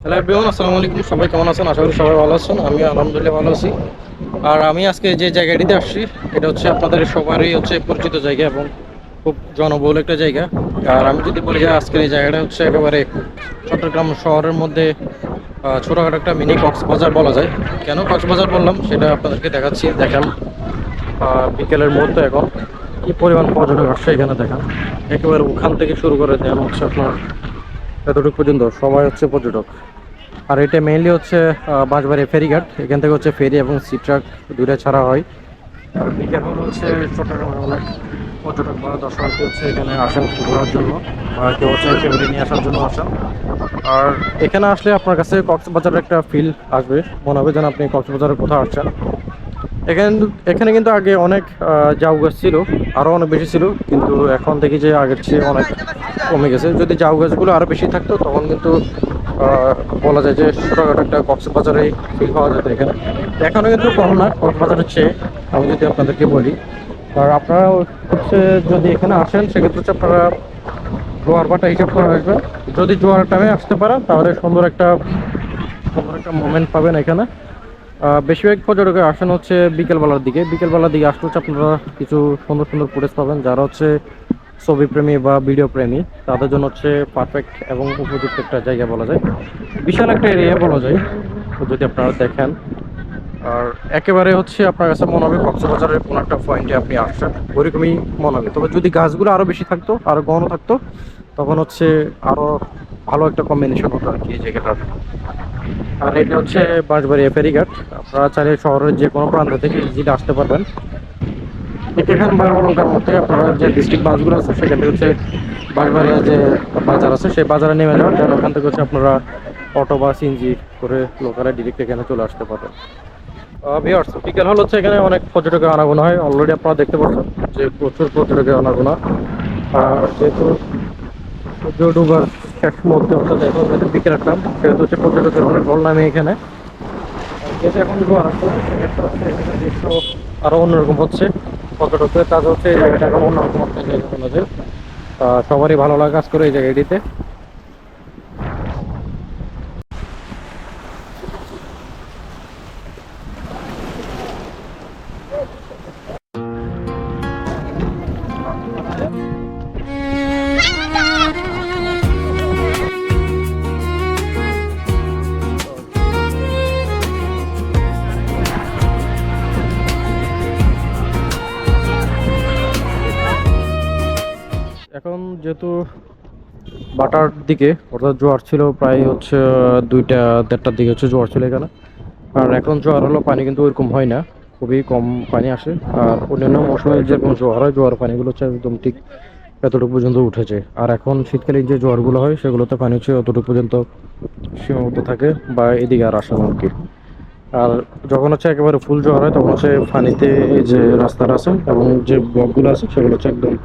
Hello everyone, আসসালামু আলাইকুম। সবাই কেমন আছেন? আশা করি সবাই ভালো আছেন। আমি আলহামদুলিল্লাহ ভালো আছি। আর আমি আজকে যে জায়গাটিতে আসছি এটা হচ্ছে আপনাদের সবারই পরিচিত জায়গা এবং খুব জনবহুল একটা জায়গা। আর আমি যদি বলি যে আজকের এই জায়গাটা হচ্ছে একেবারে চট্টগ্রাম শহরের মধ্যে ছোটোখাটো একটা মিনি কক্সবাজার বলা যায়। কেন কক্সবাজার বললাম সেটা আপনাদেরকে দেখাচ্ছি। দেখেন বিকেলের মুহূর্ত, এখন কি পরিমাণ পর্যটক আসছে এখানে দেখেন। একেবারে ওখান থেকে শুরু করে দেন হচ্ছে আপনার এতটুকু পর্যন্ত সবাই হচ্ছে পর্যটক। আর এটা মেইনলি হচ্ছে বাঁশবাড়ি ফেরিঘাট। এখান থেকে হচ্ছে ফেরি এবং সি ট্রাক দুইটা ছাড়া হয়। আর বিকেল হল হচ্ছে চট্টগ্রামের অনেক পর্যটক বা দর্শনার্থী হচ্ছে এখানে আসেন ঘোরার জন্য, বা কেউ হচ্ছে ফ্যামিলি নিয়ে আসার জন্য আসেন। আর এখানে আসলে আপনার কাছে কক্সবাজারের একটা ফিল আসবে, মনে হবে যেন আপনি কক্সবাজারের কোথাও আসছেন। এখানে এখানে কিন্তু আগে অনেক জাউ গাছ ছিল, আরও অনেক বেশি ছিল, কিন্তু এখন দেখি যে আগের চেয়ে অনেক কমে গেছে। যদি জাউ গাছগুলো আরও বেশি থাকতো তখন কিন্তু বলা যায় যে ছোটোখাটো একটা কক্সবাজারে ফিল পাওয়া যেত এখানে। এখনও কিন্তু কম না কক্সবাজারের চেয়ে, আমি যদি আপনাদেরকে বলি। আর আপনারা হচ্ছে যদি এখানে আসেন সেক্ষেত্রে হচ্ছে আপনারা জোয়ার ভাটা হিসাব করে আসবেন। যদি জোয়ার টাইমে আসতে পারেন তাহলে সুন্দর একটা মোমেন্ট পাবেন এখানে। বেশিরভাগ পর্যটকের আসেন হচ্ছে বিকেলবেলার দিকে আসলে হচ্ছে আপনারা কিছু সুন্দর সুন্দর ফুটেজ পাবেন। যারা হচ্ছে ছবি প্রেমী বা ভিডিও প্রেমী তাদের জন্য হচ্ছে পারফেক্ট এবং উপযুক্ত একটা জায়গা বলা যায়। বিশাল একটা এরিয়া বলা যায় যদি আপনারা দেখেন। আর একেবারে হচ্ছে আপনার কাছে মনে হবে কক্সবাজারের কোনো একটা পয়েন্টে আপনি আসছেন, ওইরকমই মনে হবে। তবে যদি গাছগুলো আরও বেশি থাকতো, আরও ঘন থাকতো, তখন হচ্ছে আরও ভালো একটা কম্বিনেশন হতো আর কি এই জায়গাটার। আর এটা হচ্ছে বাঁশবাড়িয়া ফেরিঘাট। আপনারা চাইলে শহরের যে কোনো প্রান্ত থেকে ইজিলি আসতে পারবেন। এখান বারবারকার মধ্যে আপনারা যে ডিস্ট্রিক্ট বাসগুলো আছে সেখানে হচ্ছে বাঁশবাড়িয়া যে বাজার আছে সেই বাজারে নেমে যাওয়ার জন্য ওখান থেকে হচ্ছে আপনারা অটো বা সিএনজি করে লোকালে ডিরেক্ট এখানে চলে আসতে পারবেন। ভিউয়ার্স, বিকেল হল হচ্ছে এখানে অনেক পর্যটকের আনাগোনা হয়। অলরেডি আপনারা দেখতে পাচ্ছেন যে প্রচুর পর্যটকের আনাগোনা। আর যেহেতু সূর্য ডুবার শেষ মুহূর্তে অর্থাৎ এখন বিকেল একটা, সেহেতু হচ্ছে পর্যটকের অনেক ঢল নামে এখানে। যেহেতু এখন জোয়ার আসছে সেক্ষেত্রে হচ্ছে এখানে দৃশ্য আরও অন্যরকম হচ্ছে। পর্যটকদের কাজ হচ্ছে এই জায়গাটা এখন অন্যরকম একটা জায়গা বলা যায়। সবারই ভালো লাগা কাজ করে এই জায়গাটিতে। এখন যেহেতু বাটার দিকে অর্থাৎ জোয়ার ছিল প্রায় হচ্ছে 2টা 1:30টার দিকে হচ্ছে জোয়ার ছিল এখানে। আর এখন জোয়ার হলো পানি কিন্তু ওইরকম হয় না, খুবই কম পানি আসে। আর অন্যান্য মৌসুমে যেরকম জোয়ার হয় জোয়ার পানিগুলো হচ্ছে একদম ঠিক এতটুকু পর্যন্ত উঠেছে। আর এখন শীতকালীন যে জোয়ারগুলো হয় সেগুলোতে পানি হচ্ছে অতটুকু পর্যন্ত সীমাবদ্ধ থাকে, বা এদিকে আর আসে না আর কি। আর যখন হচ্ছে একেবারে ফুল জোয়ার হয় তখন হচ্ছে পানিতে এই যে রাস্তাটা আছে এবং যে ব্লকগুলো আছে সেগুলো হচ্ছে একদম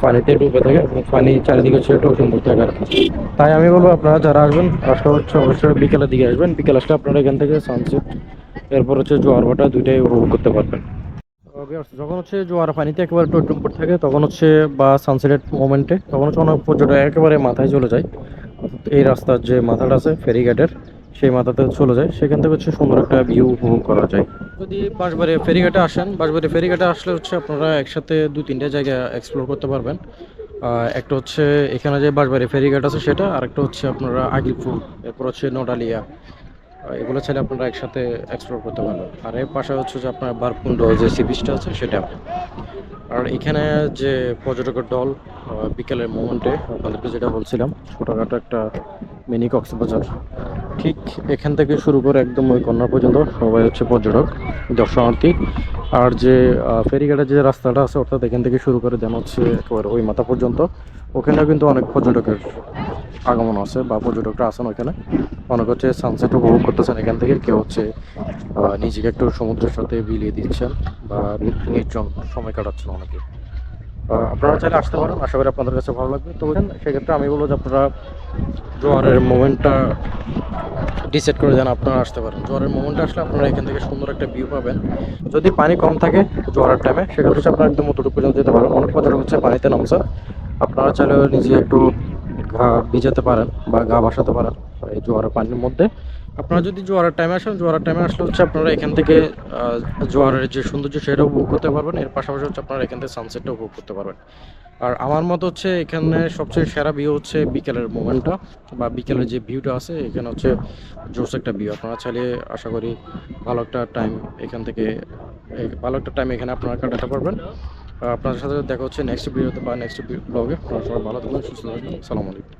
পানিতে ডুবে থাকে এবং পানি চারিদিকে হচ্ছে একটু সুন্দর থাকে আর কি। তাই আমি বলবো আপনারা যারা আসবেন আসলে হচ্ছে অবশ্যই বিকেলের দিকে আসবেন। বিকেল আসলে আপনারা এখান থেকে সানসেট এরপর হচ্ছে জোয়ার ভাটা দুইটাই উপভোগ করতে পারবেন। যখন হচ্ছে জোয়ার পানিতে একেবারে টইটুম্বুর থাকে তখন হচ্ছে বা সানসেটের মোমেন্টে তখন হচ্ছে অনেক পর্যটক একেবারে মাথায় চলে যায়। অর্থাৎ এই রাস্তার যে মাথাটা আছে ফেরিঘাটের সেই মাথাতে চলে যায়, সেখান থেকে হচ্ছে সুন্দর একটা ভিউ উপভোগ করা যায়। যদি বাঁশবাড়ি ফেরিঘাটে আসেন, বাঁশবাড়ি ফেরিঘাটে আসলে হচ্ছে আপনারা একসাথে 2-3টা জায়গা এক্সপ্লোর করতে পারবেন। একটা হচ্ছে এখানে যে বাঁশবাড়ি ফেরিঘাট আছে সেটা, আর একটা হচ্ছে আপনারা আগিলপুর, এরপর হচ্ছে নোডালিয়া। এগুলো চাইলে আপনারা একসাথে এক্সপ্লোর করতে পারবেন। আর এর পাশে হচ্ছে যে আপনার বারকুণ্ড যে সি বিচটা আছে সেটা। আর এখানে যে পর্যটকের দল বিকেলের মোমেন্টে আপনাদেরকে যেটা বলছিলাম ছোটোখাটো একটা মিনি কক্সবাজার, ঠিক এখান থেকে শুরু করে একদম ওই কর্নার পর্যন্ত সবাই হচ্ছে পর্যটক দর্শনার্থী। আর যে ফেরিঘাটের যে রাস্তাটা আছে অর্থাৎ এখান থেকে শুরু করে দেন হচ্ছে একেবারে ওই মাথা পর্যন্ত, ওখানেও কিন্তু অনেক পর্যটকের আগমন আছে বা পর্যটকরা আছেন ওখানে। অনেক হচ্ছে সানসেট উপভোগ করতেছেন এখান থেকে, কেউ হচ্ছে নিজেকে একটু সমুদ্রের সাথে বিলিয়ে দিচ্ছেন বা নির্জন সময় কাটাচ্ছেন অনেকে। আপনারা চাইলে আসতে পারেন, আশা করি আপনাদের কাছে ভালো লাগবে। তো সেক্ষেত্রে আমি বলবো যে আপনারা জোয়ারের মোমেন্টটা ডিসাইড করে যেন আপনারা আসতে পারেন। জোয়ারের মোমেন্টে আসলে আপনারা এখান থেকে সুন্দর একটা ভিউ পাবেন। যদি পানি কম থাকে জোয়ারের টাইমে সেক্ষেত্রে হচ্ছে আপনারা একদম অতটুকু পর্যন্ত যেতে পারেন। অনেক পর্যটক হচ্ছে পানিতে নামছে, আপনারা চাইলে নিজে একটু ঘা ভিজাতে পারেন বা গা ভাসাতে পারেন এই জোয়ারের পানির মধ্যে। আপনারা যদি জোয়ারের টাইমে আসেন, জোয়ারের টাইমে আসলে হচ্ছে আপনারা এখান থেকে জোয়ারের যে সৌন্দর্য সেটা উপভোগ করতে পারবেন। এর পাশাপাশি হচ্ছে আপনারা এখান থেকে সানসেটটা উপভোগ করতে পারবেন। আর আমার মত হচ্ছে এখানে সবচেয়ে সেরা ভিউ হচ্ছে বিকেলের মোমেন্টটা বা বিকেলের যে ভিউটা আছে এখানে হচ্ছে জোস একটা ভিউ। আপনারা চাইলে আশা করি ভালো একটা টাইম এখান থেকে ভালো একটা টাইম এখানে আপনারা কাটাতে পারবেন। আপনাদের সাথে দেখা হচ্ছে নেক্সট ভিডিওতে বা নেক্সট ব্লগে। আপনারা সবাই ভালো থাকবেন, সুস্থ থাকবেন। আসসালামু আলাইকুম।